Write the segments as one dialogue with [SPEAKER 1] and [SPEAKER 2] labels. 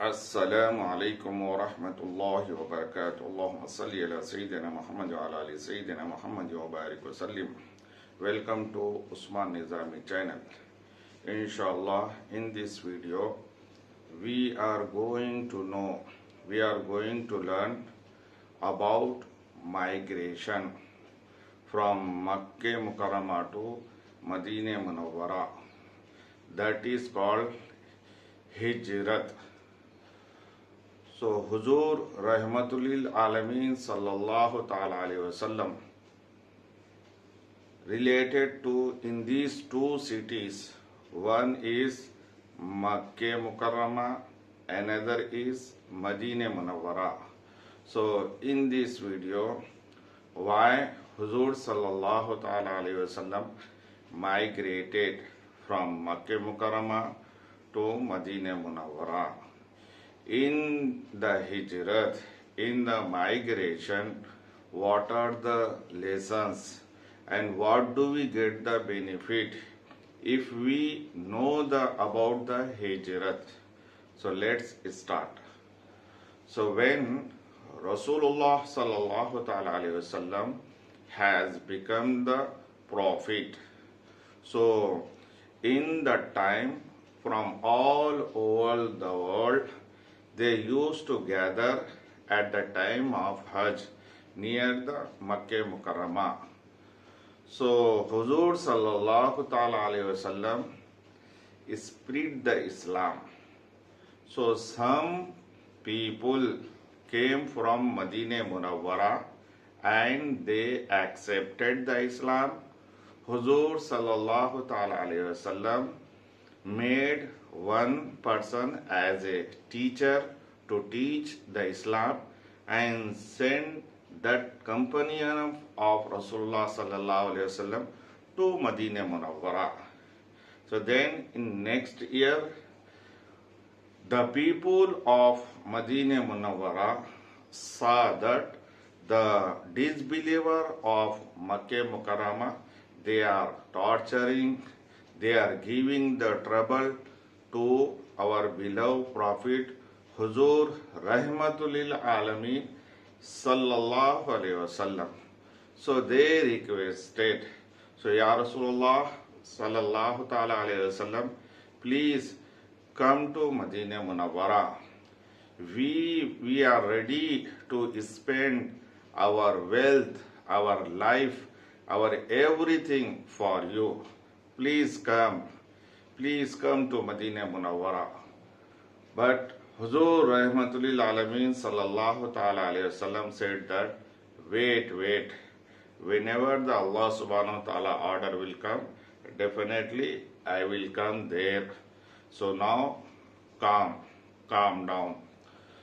[SPEAKER 1] السلام عليكم ورحمة الله وبركاته. اللهم صل على سيدنا محمد وعلى آل سيدنا محمد وبارك وسلم. Welcome to Usman Nizami channel. Inshallah, in this video we are going to learn about migration from Makkah Mukarramah to Madinah Munawwara. That is called Hijrat. So Huzur Rahmatul Alameen Sallallahu Ta'ala Alaihi Wasallam related to in these two cities, one is Makkah Mukarramah, another is Madinah Munawwara. So in this video, why Huzur Sallallahu Ta'ala Alaihi Wasallam migrated from Makkah Mukarramah to Madinah Munawwara. In the Hijrat, in the migration, what are the lessons and what do we get the benefit if we know about the Hijrat? So let's start. So when Rasulullah Sallallahu Ta'ala Alaihi Wasallam has become the prophet, so in that time from all over the world they used to gather at the time of Hajj near the Makkah Mukarramah. So Huzur Sallallahu Ta'ala Alaihi Wasallam spread the Islam. So some people came from Madinah Munawwara and they accepted the Islam. Huzur Sallallahu Ta'ala Alaihi Wasallam made one person as a teacher to teach the Islam and send that companion of Rasulullah Sallallahu Alaihi Wasallam to Madinah Munawwara. So then in next year, the people of Madinah Munawwara saw that the disbeliever of Makkah Mukarramah, they are torturing, they are giving the trouble to our beloved Prophet Huzur Rahmatul Alameen Sallallahu Alaihi Wasallam. So they requested, so Ya Rasulullah Sallallahu Ta'ala Alaihi Wasallam, please come to Madinah Munawwara. We are ready to spend our wealth, our life, our everything for you. Please come to Madinah Munawwara. But Huzur Rahmatul Alameen Sallallahu Ta'ala Alaihi Wasallam said that wait, whenever the Allah Subhanahu Wa Ta'ala order will come, definitely I will come there. So now calm down.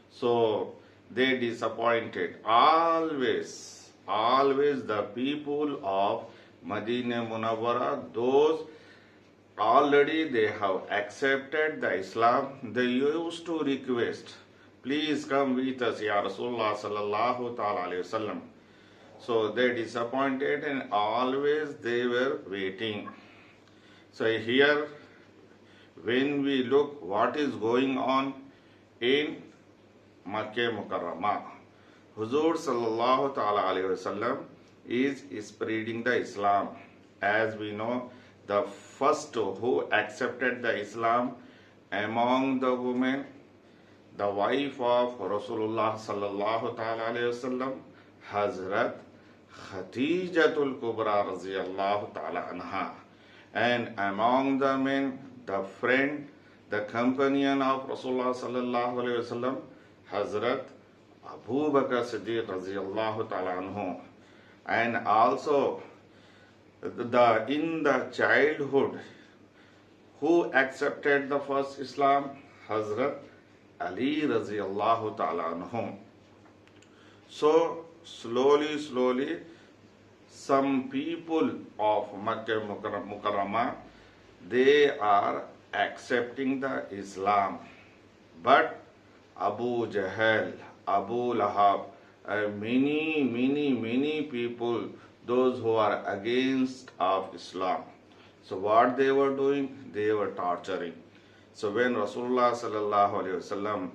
[SPEAKER 1] So they disappointed. Always the people of Madinah Munawwara, those already they have accepted the Islam, they used to request, please come with us, Ya Rasulullah Sallallahu Ta'ala Alaihi Wasallam. So they disappointed and always they were waiting. So here, when we look what is going on in Makkah Mukarramah, Huzur Sallallahu Ta'ala Alaihi Wasallam is spreading the Islam. As we know, the first who accepted the Islam among the women, the wife of Rasulullah Sallallahu Ta'ala Alaihi Wasallam, Hazrat Khadijatul Kubra Raziyallahu Ta'ala Anha. And among the men, the friend, the companion of Rasulullah Sallallahu Alaihi Wasallam, Hazrat Abu Bakr Siddiq Raziyallahu Ta'ala Anhu. And also in the childhood, who accepted the first Islam? Hazrat Ali Raziyallahu Ta'ala Anhu. So slowly some people of Makkah Mukarramah, they are accepting the Islam. But Abu Jahl, Abu Lahab, many people, those who are against of Islam. So what they were doing? They were torturing. So when Rasulullah Sallallahu Alaihi Wasallam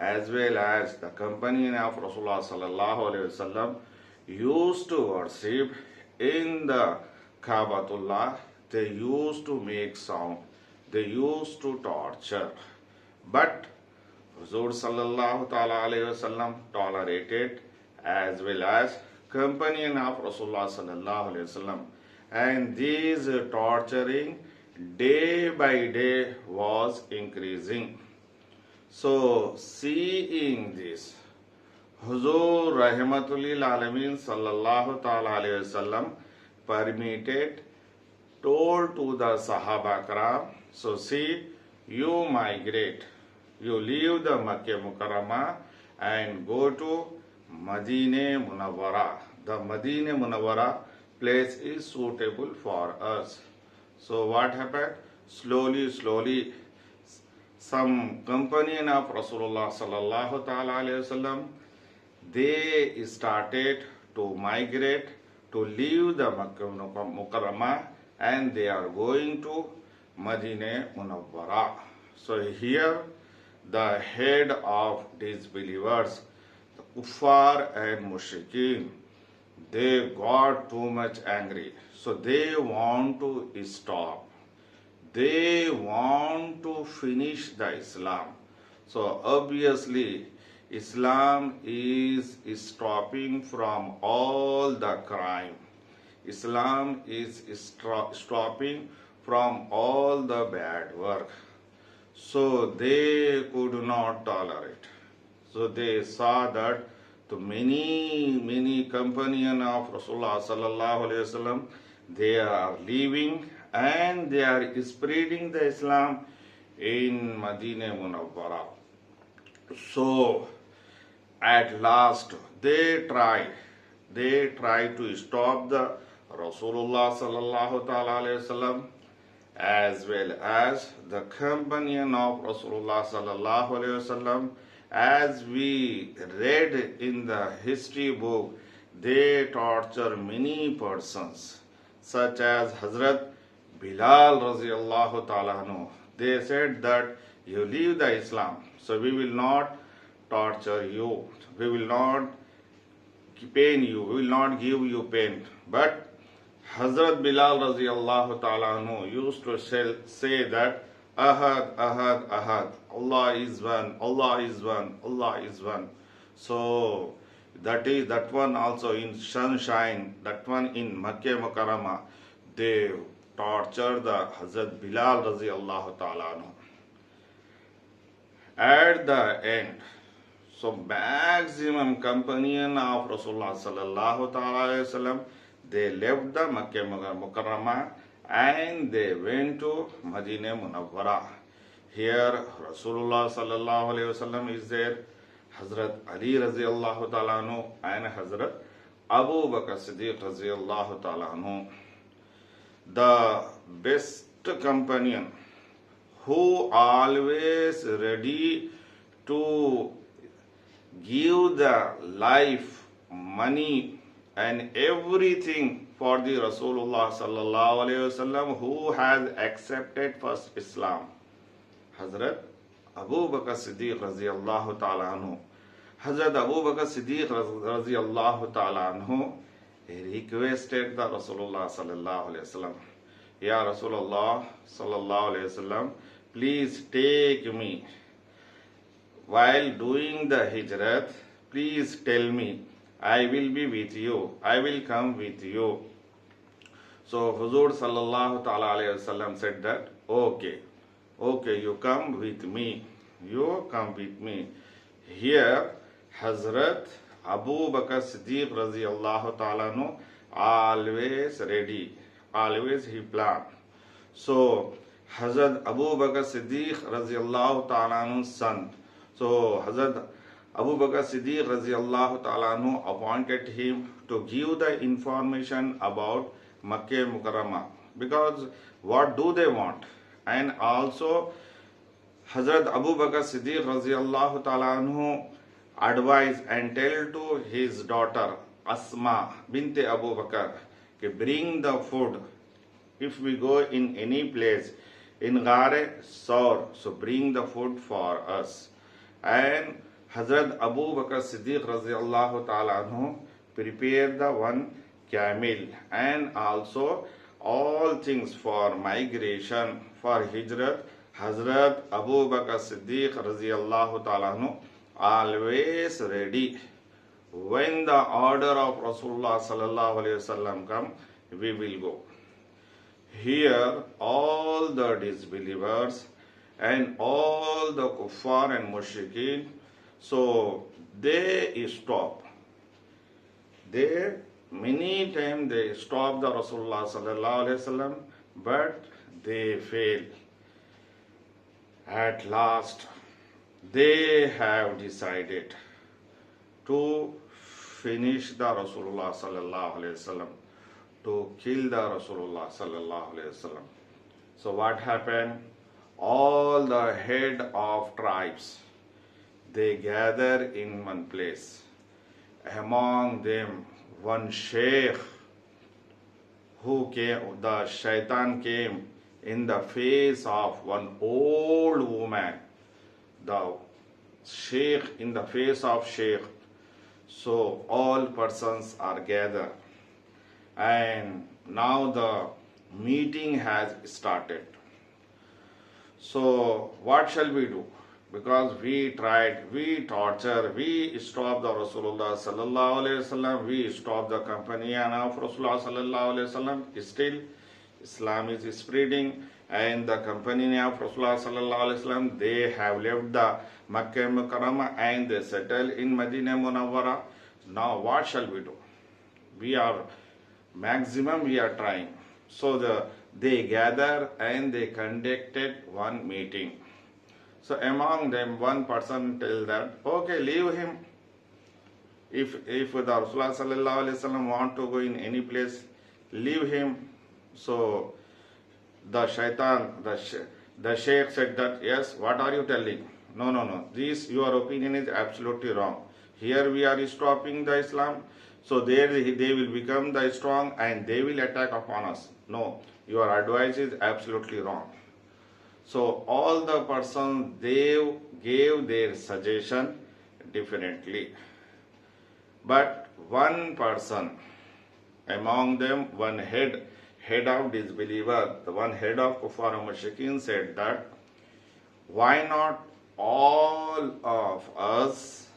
[SPEAKER 1] as well as the companion of Rasulullah sallallahu alaihi wasallam used to worship in the Kaabatullah. They used to make sound, they used to torture, but Huzur sallallahu ta'ala alayhi wasallam tolerated, as well as companion of Rasulullah sallallahu alayhi wasallam, and these torturing day by day was increasing. So seeing this, Huzur Rahmatul lil Alamin sallallahu ta'ala alayhi wasallam permitted, told to the Sahaba Karam, so see, you migrate, you leave the Makkah Mukarramah and go to Madinah Munawwara. The Madinah Munawwara place is suitable for us. So what happened? Slowly, some companion of Rasulullah sallallahu ta'ala alayhi wasallam, they started to migrate, to leave the Makkah Mukarramah, and they are going to Madinah Munawwara. So here the head of disbelievers, the kuffar and mushrikeen, they got too much angry. So they want to stop. They want to finish the Islam. So obviously Islam is stopping from all the crime. Islam is stopping from all the bad work. So they could not tolerate. So they saw that the many companion of Rasulullah sallallahu alaihi wasallam, they are leaving and they are spreading the Islam in Madinah Munawwara. So at last they try to stop the Rasulullah sallallahu ta'ala alayhi wasallam, as well as the companion of Rasulullah sallallahu alayhi wasallam. As we read in the history book, they torture many persons, such as Hazrat Bilal radiyallahu ta'ala anhu. They said that you leave the Islam, so we will not torture you, we will not pain you, we will not give you pain. But Hazrat Bilal radiyallahu ta'ala anhu used to say that Ahad, Ahad, Ahad, Allah is one, Allah is one, Allah is one. So that one also in Sunshine, that one in Makkah Mukarramah, they torture the Hazrat Bilal radiyallahu ta'ala anhu. At the end, so maximum companion of Rasulullah sallallahu ta'ala alayhi wasallam, they left the Makkah Mukarramah and they went to Madinah Munawwara. Here Rasulullah sallallahu alayhi wasallam is there, Hazrat Ali radiyallahu ta'ala anhu and Hazrat Abu Bakr Siddiq radiyallahu ta'ala anhu. The best companion who always ready to give the life, money and everything for the Rasulullah sallallahu alayhi wasallam, who has accepted first Islam, Hazrat Abu Bakr Siddiq radiyallahu ta'ala anhu. Hazrat Abu Bakr Siddiq radiyallahu ta'ala anhu requested the Rasulullah sallallahu alayhi wasallam, Ya Rasulullah sallallahu alayhi wasallam, please take me. While doing the hijrat, please tell me, I will be with you, I will come with you. So Huzur sallallahu ta'ala alayhi wasallam said that, okay, you come with me, you come with me. Here Hazrat Abu Bakr Siddiq radiyallahu ta'ala anhu always ready, always he planned. So Hazrat Abu Bakr Siddiq radiyallahu ta'ala anhu's son, so Hazrat Abu Bakr Siddiq radiyallahu ta'ala anhu appointed him to give the information about Makkah Mukarramah, because what do they want? And also Hazrat Abu Bakr Siddiq radiyallahu ta'ala anhu advise and tell to his daughter Asma bint Abu Bakr, bring the food. If we go in any place in Ghare Saur, so bring the food for us. And Hazrat Abu Bakr Siddiq radiallahu ta'ala anhu prepared the one camel and also all things for migration for hijrat. Hazrat Abu Bakr Siddiq radiallahu ta'ala anhu always ready. When the order of Rasulullah sallallahu alaihi wasallam come, we will go. Here all the disbelievers and all the kuffar and mushrikeen, so they stop. They many times they stop the Rasulullah sallallahu alaihi wasallam, but they fail. At last, they have decided to finish the Rasulullah sallallahu alaihi wasallam, to kill the Rasulullah sallallahu alaihi wasallam. So what happened? All the head of tribes, they gather in one place. Among them, one sheikh who came, the shaitan came in the face of one old woman. The sheikh in the face of sheikh. So all persons are gathered. And now the meeting has started. So what shall we do? Because we tried, we torture, we stopped the Rasulullah sallallahu alaihi wasallam, we stopped the companion of Rasulullah sallallahu alaihi wasallam. Still, Islam is spreading, and the companion of Rasulullah sallallahu alaihi wasallam, they have left the Makkah Mukarramah and they settled in Medina Munawwara. Now what shall we do? We are trying. So they gather and they conducted one meeting. So among them, one person tell that, okay, leave him. If the Rasulullah sallallahu alaihi wasallam want to go in any place, leave him. So the shaitan, the sheikh said that, yes, what are you telling? No. This, your opinion is absolutely wrong. Here we are stopping the Islam. So there they will become the strong and they will attack upon us. No, your advice is absolutely wrong. So all the persons, they gave their suggestion differently. But one person among them, one head of disbeliever, the one head of Kuffar and Mushrikeen said that, why not all of us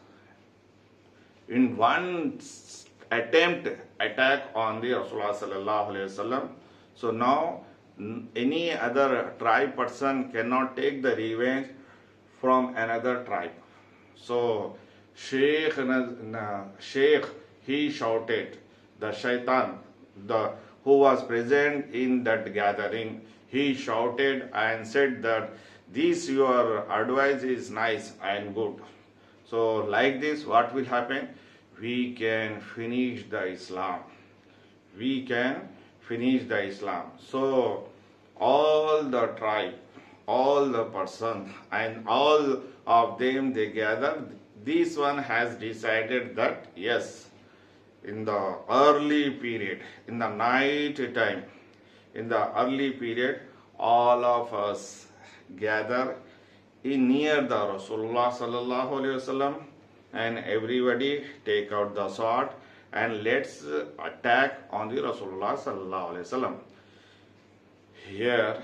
[SPEAKER 1] in one attack on the Rasulullah sallallahu alaihi wasallam? So now any other tribe person cannot take the revenge from another tribe. So Sheikh he shouted, the shaitan, who was present in that gathering, he shouted and said that this your advice is nice and good. So like this, what will happen? We can finish the Islam. We can finish the Islam. So all the tribe, all the person, and all of them they gather. This one has decided that, yes, in the early period, in the night time, in the early period, all of us gather in near the Rasulullah sallallahu alaihi wasallam, and everybody take out the sword and let's attack on the Rasulullah sallallahu alaihi wasallam. Here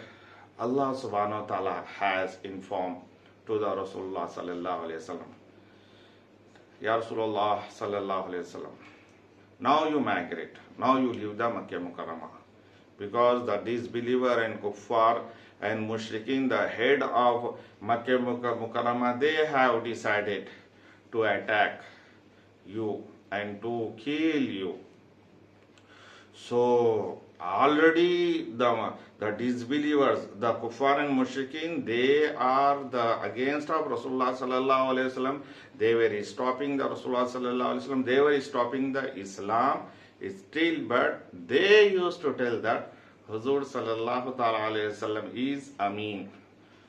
[SPEAKER 1] Allah subhanahu wa ta'ala has informed to the Rasulullah sallallahu alaihi wasallam, Ya Rasulullah sallallahu alaihi wasallam, now you migrate, now you leave the Makkah Mukarramah, because the disbeliever and kuffar and mushrikeen, the head of Makkah Mukarramah, they have decided to attack you and to kill you. So already the disbelievers, the kuffar and mushrikeen, they are against of Rasulullah sallallahu alaihi wasallam. They were stopping the Rasulullah sallallahu alaihi wasallam. They were stopping the Islam still, but they used to tell that Huzur sallallahu alaihi wasallam is Ameen.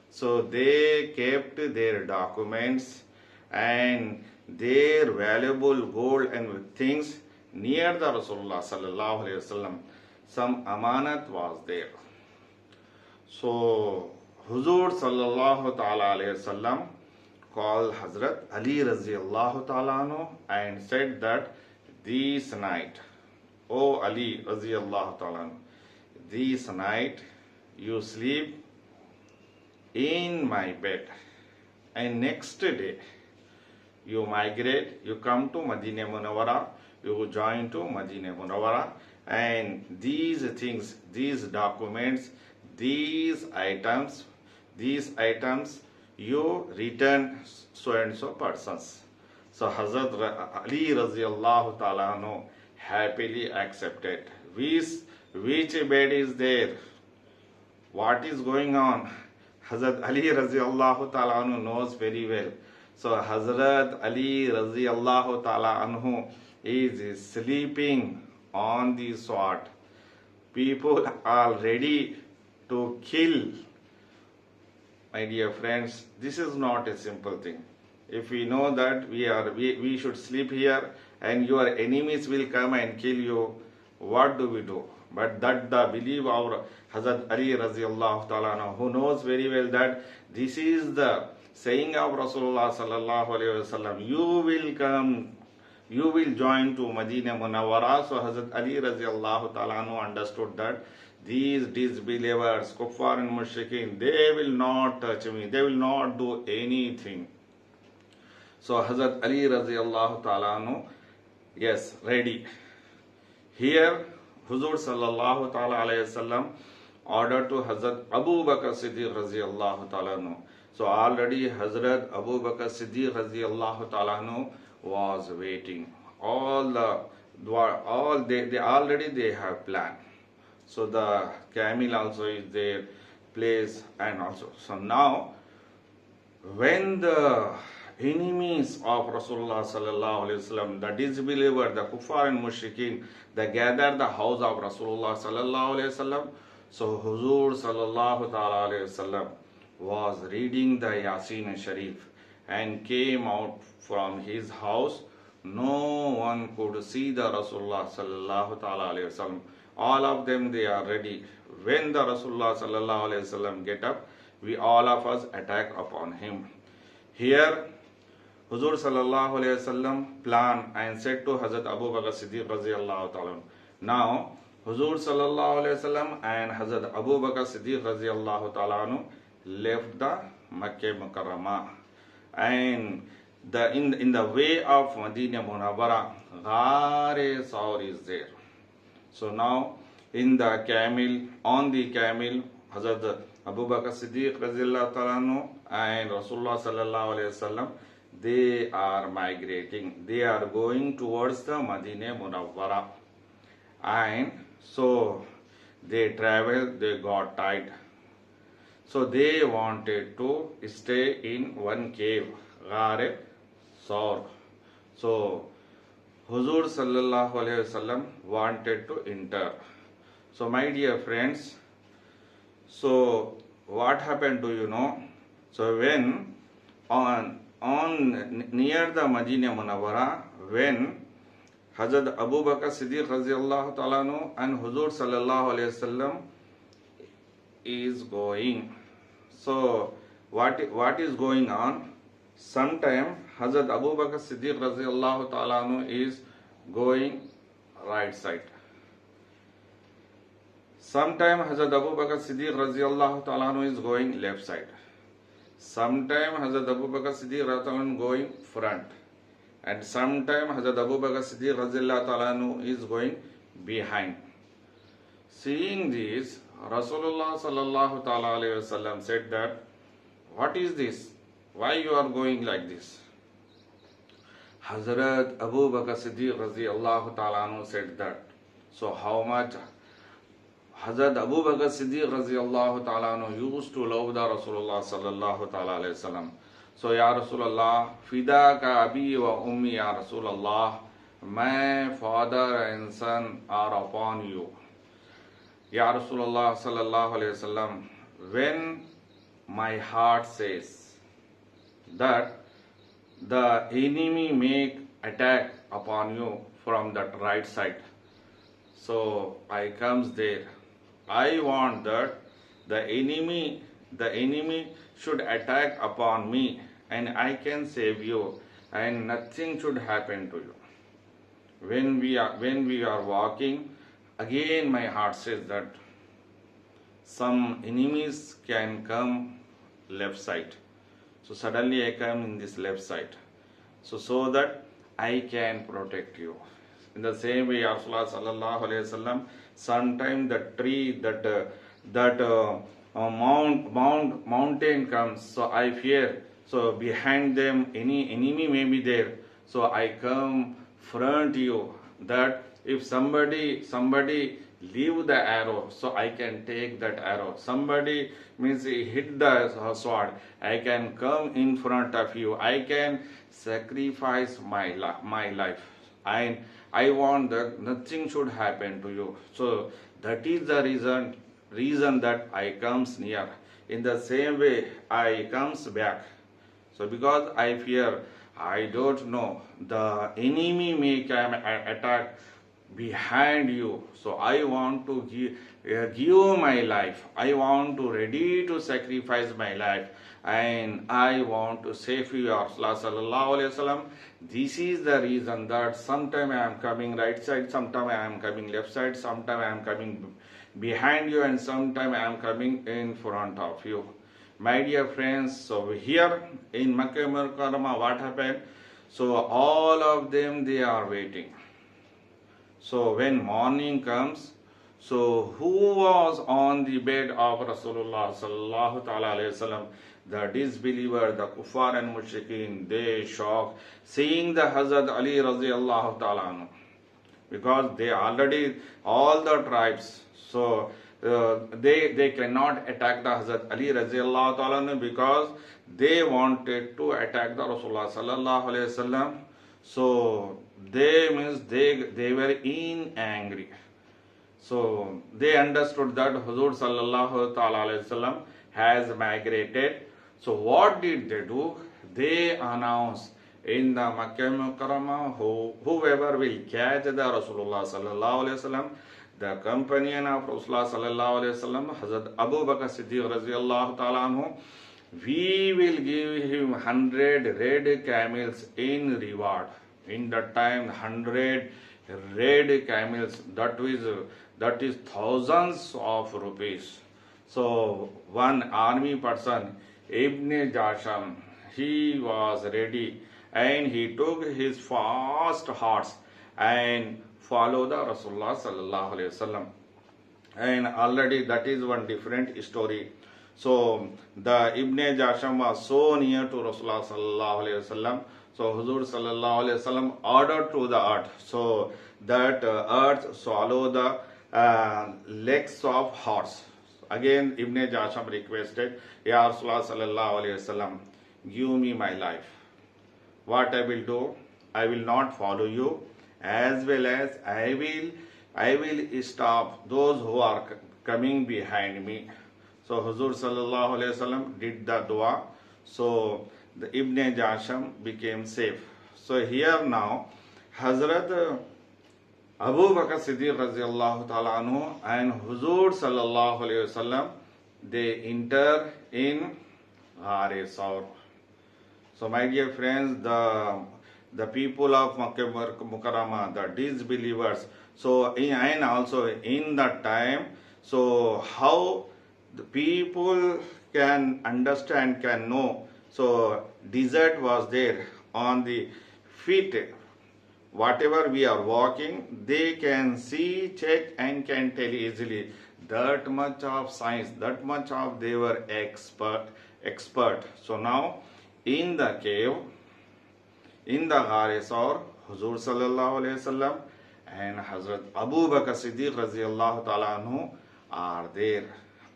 [SPEAKER 1] So they kept their documents and their valuable gold and things near the Rasulullah sallallahu alaihi wasallam. Some amanat was there. So Huzur sallallahu alaihi wasallam called Hazrat Ali Raziyallahu Ta'ala anhu and said that this night, O Ali Raziyallahu Ta'ala anhu, this night you sleep in my bed, and next day you migrate, you come to Madinah Munawwara, you join to Madinah Munawwara, and these things, these documents, these items, you return so and so persons. So Hazrat Ali Raziyallahu Ta'ala anhu happily accepted. Which bed is there? What is going on? Hazrat Ali Raziyallahu Ta'ala anhu knows very well. So Hazrat Ali Raziyallahu Ta'ala anhu is sleeping on the sword. People are ready to kill. My dear friends, this is not a simple thing. If we know that we should sleep here and your enemies will come and kill you, what do we do? But that the belief of Hazrat Ali Raziyallahu Ta'ala anhu, who knows very well that this is the saying of Rasulullah Sallallahu Alaihi Wasallam, you will join to Madinah Munawwara. So Hazrat Ali Raziyallahu Ta'ala anhu understood that these disbelievers, kuffar and mushrikeen, they will not touch me, they will not do anything. So Hazrat Ali Raziyallahu Ta'ala anhu, yes, ready. Here Huzur Sallallahu Ta'ala Alayhi Wasallam ordered to Hazrat Abu Bakr Siddiq Raziyallahu Ta'ala anhu. So already Hazrat Abu Bakr Siddiq Raziyallahu Ta'ala anhu was waiting. They already have planned. So the camel also is there, place, and also. So now, when the enemies of Rasulullah Sallallahu Alaihi Wasallam, the disbeliever, the kuffar and mushrikeen, they gather the house of Rasulullah Sallallahu Alaihi Wasallam. So Huzur Sallallahu Ta'ala Alaihi Wasallam was reading the Yasin Sharif and came out from his house. No one could see the Rasulullah Sallallahu Ta'ala Alaihi Wasallam. All of them, they are ready. When the Rasulullah Sallallahu Alaihi Wasallam get up, we all of us attack upon him. Here, Huzur Sallallahu Alaihi Wasallam planned and said to Hazrat Abu Bakr Siddiq Raziyallahu Ta'ala. Now, Huzur Sallallahu Alaihi Wasallam and Hazrat Abu Bakr Siddiq Raziyallahu Ta'ala left the Makkah Mukarramah, and in the way of Madinah Munawwara, Ghar Saur is there. So now on the camel, Hazrat Abu Bakr Siddiq Raziyallahu Ta'ala and Rasulullah Sallallahu Alaihi Wasallam, they are migrating. They are going towards the Madinah Munawwara. And so they traveled, they got tired. So they wanted to stay in one cave, Ghar Saur. So Huzur Sallallahu Alaihi Wasallam wanted to enter. So my dear friends, so what happened, do you know? So when near the Madinah Munawwara, when Hazrat Abu Bakr Siddiq Raziyallahu Ta'ala and Huzur Sallallahu Alaihi Wasallam is going. So what is going on? Sometime Hazrat Abu Bakr Siddiq Raziyallahu Ta'ala is going right side. Sometime Hazrat Abu Bakr Siddiq Raziyallahu Ta'ala is going left side. Sometime Hazrat Abu Bakr Siddiq Raziyallahu going front. And sometime Hazrat Abu Bakr Siddiq Raziyallahu Ta'ala is going behind. Seeing this, Rasulullah Sallallahu Ta'ala Alaihi Wasallam said that, what is this? Why you are going like this? Hazrat Abu Bakr Siddiq Raziyallahu Ta'ala said that. So how much Hazrat Abu Bakr Siddiq Raziyallahu Ta'ala used to love the Rasulullah Sallallahu Ta'ala Alaihi Wasallam. So Ya Rasulullah, Fida ka abi wa ummi Ya Rasulullah, my father and son are upon you. Ya Rasulullah Sallallahu Alaihi Wasallam, when my heart says that the enemy make attack upon you from that right side, so I comes there. I want that the enemy should attack upon me and I can save you, and nothing should happen to you. When we are walking, again my heart says that some enemies can come left side. So suddenly I come in this left side. So that I can protect you. In the same way, Rasulullah sallallahu alaihi wasallam, sometime the tree that mountain comes, so I fear. So behind them any enemy may be there. So I come front you, that if somebody leave the arrow, so I can take that arrow. Somebody means he hit the sword, I can come in front of you. I can sacrifice my life, and I want that nothing should happen to you. So that is the reason that I comes near. In the same way I comes back. So because I fear, I don't know, the enemy may come attack behind you. So I want to give my life. I want to ready to sacrifice my life, and I want to save you, Rasulullah sallallahu alaihi wasallam. This is the reason that sometime I am coming right side, sometime I am coming left side, sometime I am coming behind you, and sometime I am coming in front of you. My dear friends, so here in Makkah Mukarramah, what happened? So all of them, they are waiting. So when morning comes, so who was on the bed of Rasulullah sallallahu ta'ala alayhi wasallam? The disbeliever, the kuffar and mushrikeen, they shocked seeing the Hazrat Ali radiallahu ta'ala anhu, because they already, all the tribes, so they cannot attack the Hazrat Ali radiallahu ta'ala anhu, because they wanted to attack the Rasulullah sallallahu alayhi wasallam. So they were in angry. So they understood that Huzur sallallahu ta'ala alayhi wasallam has migrated. So what did they do? They announced in the Makkah Mukarramah, whoever will catch the Rasulullah sallallahu alayhi wasallam, the companion of Rasulullah sallallahu alayhi wasallam, Hazrat Abu Bakr Siddiq radiyallahu ta'ala anhu, we will give him 100 red camels in reward. In that time, 100 red camels, that is thousands of rupees. So one army person, Ibn Jasham, he was ready, and he took his fast horse and followed the Rasulullah sallallahu alaihi wasallam. And already that is one different story. So the Ibn Jasham was so near to Rasulullah sallallahu alaihi wasallam. So Huzur sallallahu alaihi wasallam ordered to the earth, so that earth swallow the legs of horse. Again Ibn Jasham requested, Ya Rasulullah sallallahu alaihi wasallam, give me my life. What I will do? I will not follow you, as well as I will stop those who are coming behind me. So Huzur sallallahu alaihi wasallam did the dua. So the Ibn Jasham became safe. So here now, Hazrat Abu Bakr Siddiq radiyallahu ta'ala anhu and Huzur sallallahu alayhi wasallam, they enter in Ghar Saur. So my dear friends, the people of Makkah Mukarramah, the disbelievers, so and also in that time, so how the people can understand, can know. So desert was there on the feet. Whatever we are walking, they can see, check, and can tell easily. That much of science, that much of they were expert. So now in the cave, in the Ghar Saur, Huzur sallallahu alaihi wasallam and Hazrat Abu Bakr Siddiq radiyallahu ta'ala anhu are there.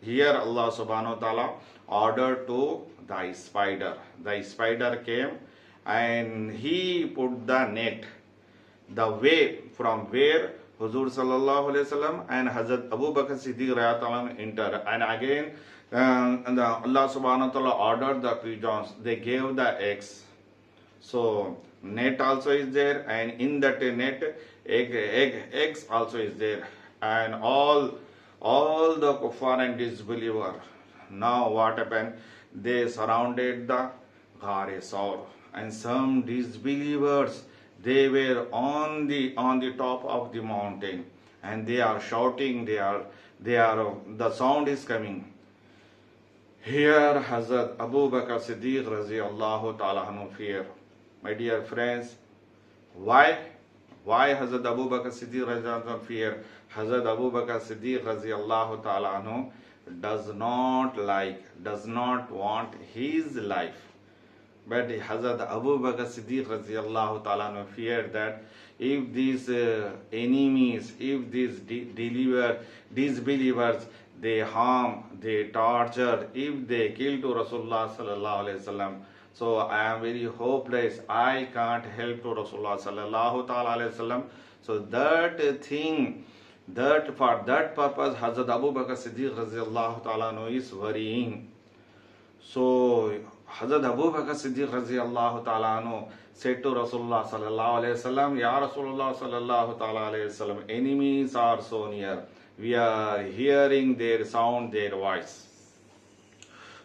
[SPEAKER 1] Here Allah subhanahu wa ta'ala ordered to the spider. The spider came and he put the net, the way from where Huzur sallallahu alaihi wasallam and Hazrat Abu Bakr Siddiq radiyallahu anhu enter. And again Allah subhanahu wa ta'ala ordered the pigeons, they gave the eggs. So net also is there, and in that net eggs also is there, and all the kuffar and disbeliever. Now what happened? They surrounded the Ghar Saur, and some disbelievers, they were on the top of the mountain, and they are shouting. They are the sound is coming. Here Hazrat Abu Bakr Siddiq Raziallahu Ta'ala anhu fear. My dear friends, why? Why Hazrat Abu Bakr Siddiq Raziallahu anhu fear? Hazrat Abu Bakr Siddiq Raziallahu Ta'ala anhu does not want his life. But Hazrat Abu Bakr Siddiq Raziallahu Ta'ala anhu feared that if these enemies, if these disbelievers, they harm, they torture, if they kill to Rasulullah sallallahu alaihi wasallam, so I am very hopeless. I can't help to Rasulullah sallallahu ta'ala alaihi wasallam. So that thing, that for that purpose, Hazrat Abu Bakr Siddiq Raziallahu Ta'ala anhu is worrying. So Hazrat Abu Bakr Siddiq Raziallahu Ta'ala anhu said to Rasulullah sallallahu alaihi wasallam, Ya Rasulullah sallallahu ta'ala alaihi wasallam, enemies are so near. We are hearing their sound, their voice.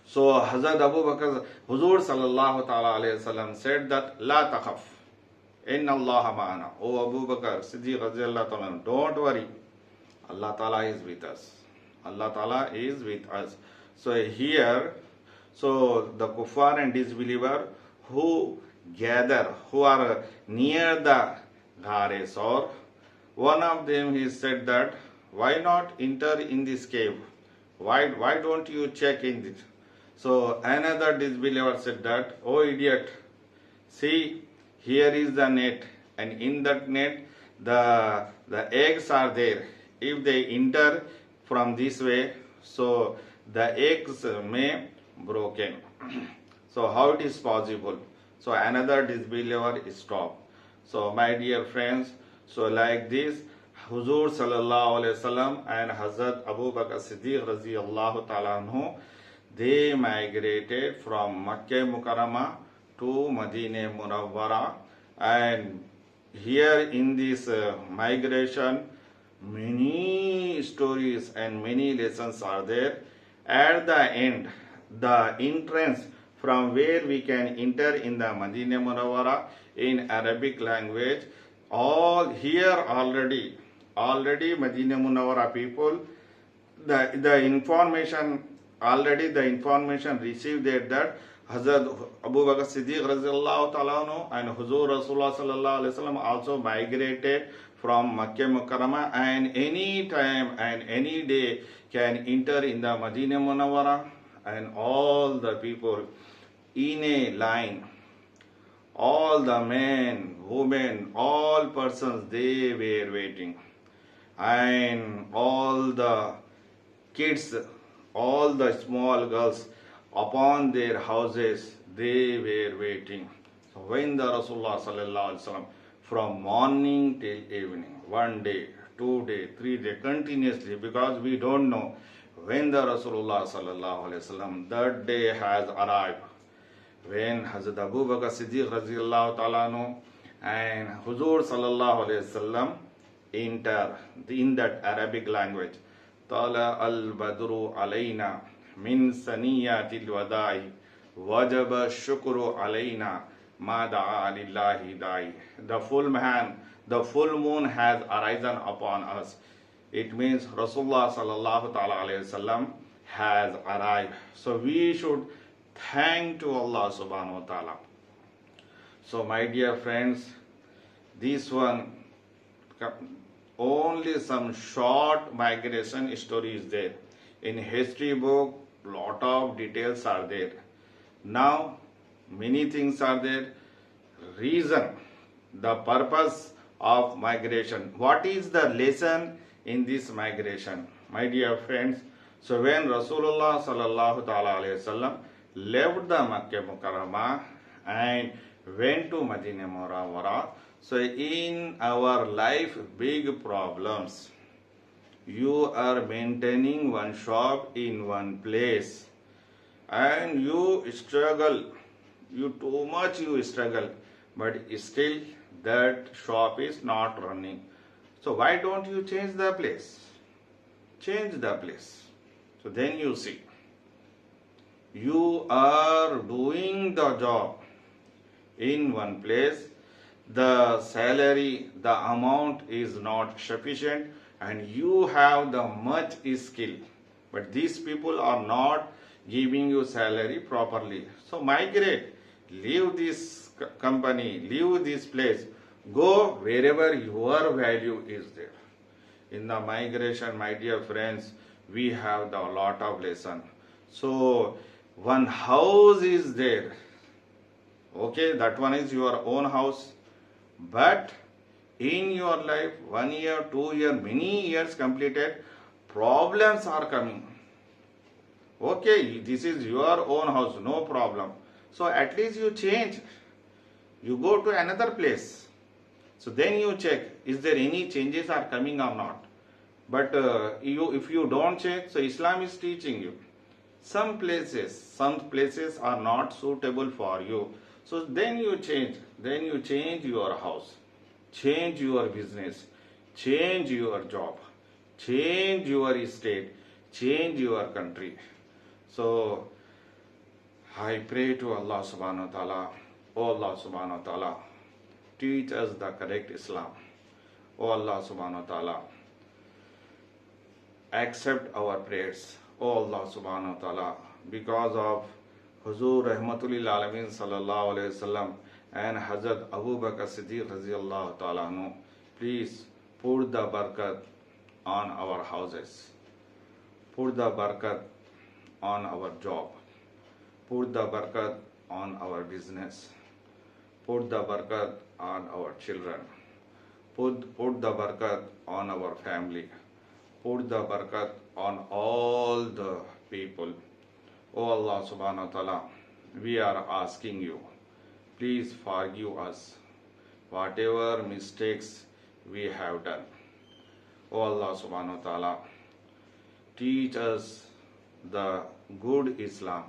[SPEAKER 1] So Hazrat Abu Bakr, Huzur sallallahu ta'ala alayhi wasallam said that, La takhaf, inna Allah ma'ana. O Abu Bakr, Siddiq radiallahu ta'ala, don't worry. Allah ta'ala is with us. Allah ta'ala is with us. So here, so the kuffar and disbeliever who gather, who are near the Ghar Saur, one of them he said that, why not enter in this cave? Why don't you check in this? So another disbeliever said that, oh idiot, see, here is the net, and in that net the eggs are there. If they enter from this way, so the eggs may broken. So how it is possible? So another disbeliever stopped. So my dear friends, so like this, Huzur sallallahu alaihi wasallam and Hazrat Abu Bakr Siddiq radiyallahu ta'ala anhu, they migrated from Makkah Mukarramah to Madinah Munawwara, and here in this migration, many stories and many lessons are there. At the end, the entrance from where we can enter in the Madinah Munawwara in Arabic language, all here already Madinah Munawwara people, the information received that Hazrat Abu Bakr Siddiq radhiyallahu ta'ala anhu and Huzur Rasulullah sallallahu alaihi wasallam also migrated from Makkah Mukarramah, and any time and any day can enter in the Madinah Munawwara, and all the people in a line, all the men, women, all persons, they were waiting, and all the kids, all the small girls upon their houses, they were waiting. So when the Rasulullah sallallahu alaihi wasallam, from morning till evening, 1 day, 2 day, 3 day, continuously, because we don't know when the Rasulullah sallallahu alaihi wasallam that day has arrived. When Hazrat Abu Bakr Siddiq radhiyallahu ta'ala anhu and Huzur sallallahu alaihi wasallam enter in that Arabic language, Tala al-Badru alayna min saniyatil wada'i wajaba shukru alayna ma da'a lillahi da'i. The full moon has arisen upon us. It means Rasulullah sallallahu ta'ala alayhi wasallam has arrived. So we should thank to Allah subhanahu wa ta'ala. So my dear friends, this one, only some short migration story is there. In history book, lot of details are there. Now, many things are there. Reason, the purpose of migration. What is the lesson in this migration? My dear friends, so when Rasulullah sallallahu ta'ala alayhi wasallam left the Makkah Mukarramah and went to Madinah Munawwara, so in our life, big problems. You are maintaining one shop in one place, and you struggle, you struggle, but still that shop is not running. So why don't you change the place? Change the place. So then you see. You are doing the job in one place, the salary, the amount is not sufficient, and you have the much skill, but these people are not giving you salary properly. So migrate, leave this company, leave this place, go wherever your value is there. In the migration, my dear friends, we have the lot of lesson. So one house is there, okay, that one is your own house, but in your life 1 year, 2 year, many years completed, problems are coming. Okay, this is your own house, no problem. So at least you change, you go to another place. So then you check, is there any changes are coming or not. But if you don't check, so Islam is teaching you. Some places are not suitable for you. So then you change your house, change your business, change your job, change your state, change your country. So I pray to Allah subhanahu wa ta'ala, oh Allah subhanahu wa ta'ala, teach us the correct Islam. Oh Allah subhanahu wa ta'ala, accept our prayers. Oh Allah subhanahu wa ta'ala, because of Huzur Rahmatul Alameen sallallahu alayhi wasallam and Hazrat Abu Bakr Siddiq radiyallahu ta'ala anhu, please put the barakat on our houses, put the barakat on our job, put the barakat on our business, put the barakat on our children, put the barakat on our family, put the barakat on all the people. Oh Allah subhanahu wa ta'ala, we are asking you, please forgive us whatever mistakes we have done. Oh Allah subhanahu wa ta'ala, teach us the good Islam.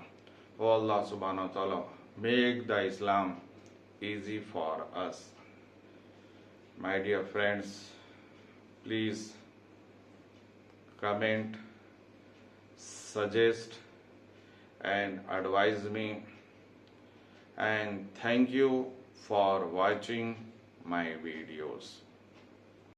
[SPEAKER 1] Oh Allah subhanahu wa ta'ala, make the Islam easy for us. My dear friends, please comment, suggest and advise me, and thank you for watching my videos.